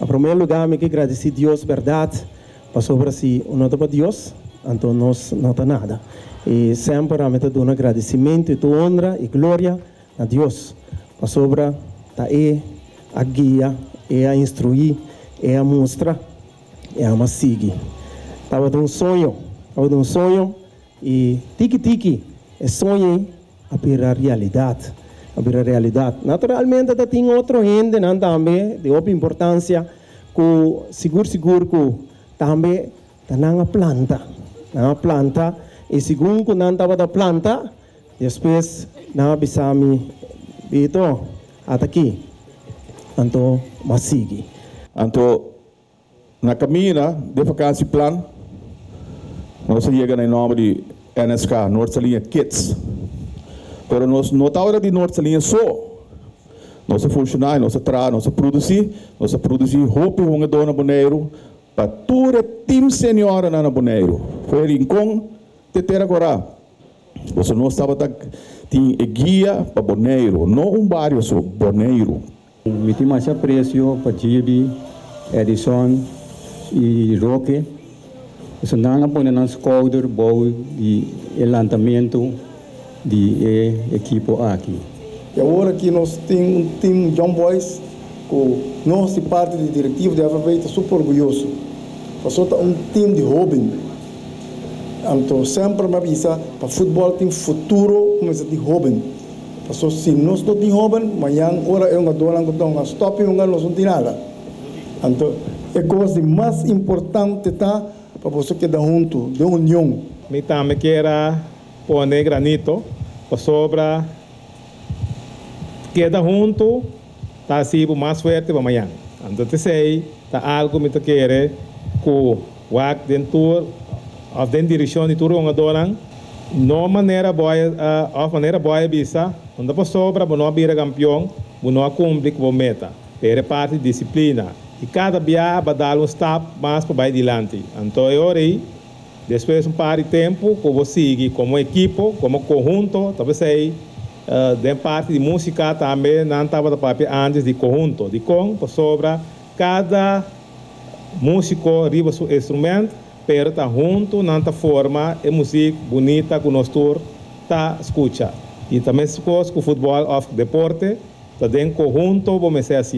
Em primeiro lugar, me que agradecer a Deus, verdade, para sobre si, não para Deus, então nós não tem nada. E sempre a meta de um agradecimento e honra e glória a Deus, para sobre a guia, a instruir, a mostrar, a seguir. Estava de um sonho, e tiki-tiki, sonho a virar realidade. Naturalmente, tem outro gente também de outra importância, que seguro que também está na planta, e segundo que não estava da planta, depois na bisami itu até aqui, então mas sigue. Então na caminha de vacancy plan, nós chegamos em nome de NSK, Norte Linha Kids. Pero nós não estamos de Norte Linha só. Nós funcionamos, nós produzir roupa e dona boneiro para todo o time senior na boneiro. Foi rincão de ter agora. Nós não estava tem guia para boneiro, não barrio só boneiro. Me tem mais apreço para Gibi, Edison e Roque. Isso não é para nós coder bom e lançamento de equipo aqui. E agora que nós temos um time John Boys, que nós e parte do diretivo de FAV está super orgulhoso. Passou um time de jovem. Então sempre me avisa para futebol tem futuro, mas de jovem. Passou se nós não tem jovem, amanhã hora é uma dona que estão a stop e nós não tem nada. Então é coisa mais importante tá para você quedar junto de união. Me também quero pôr granito para sobra queda junto tá assim mais forte para amanhã. Então te sei tá algo me quer que o act dentro a direção de tudo uma dona não maneira boa bisa onde para sobra não vira campeão não cumprir com a meta é parte de disciplina e cada dia vai dar step mais para adiante. Então eu aí depois par de tempo que você sigue como equipo, como conjunto, talvez aí de parte de música também não estava da papel antes de conjunto, de para sobra cada músico riba seu instrumento, pero tá junto nanta forma é música bonita que nós tour tá escuta. E também se coisa que o futebol of deporte tá dentro conjunto, vamos ser assim.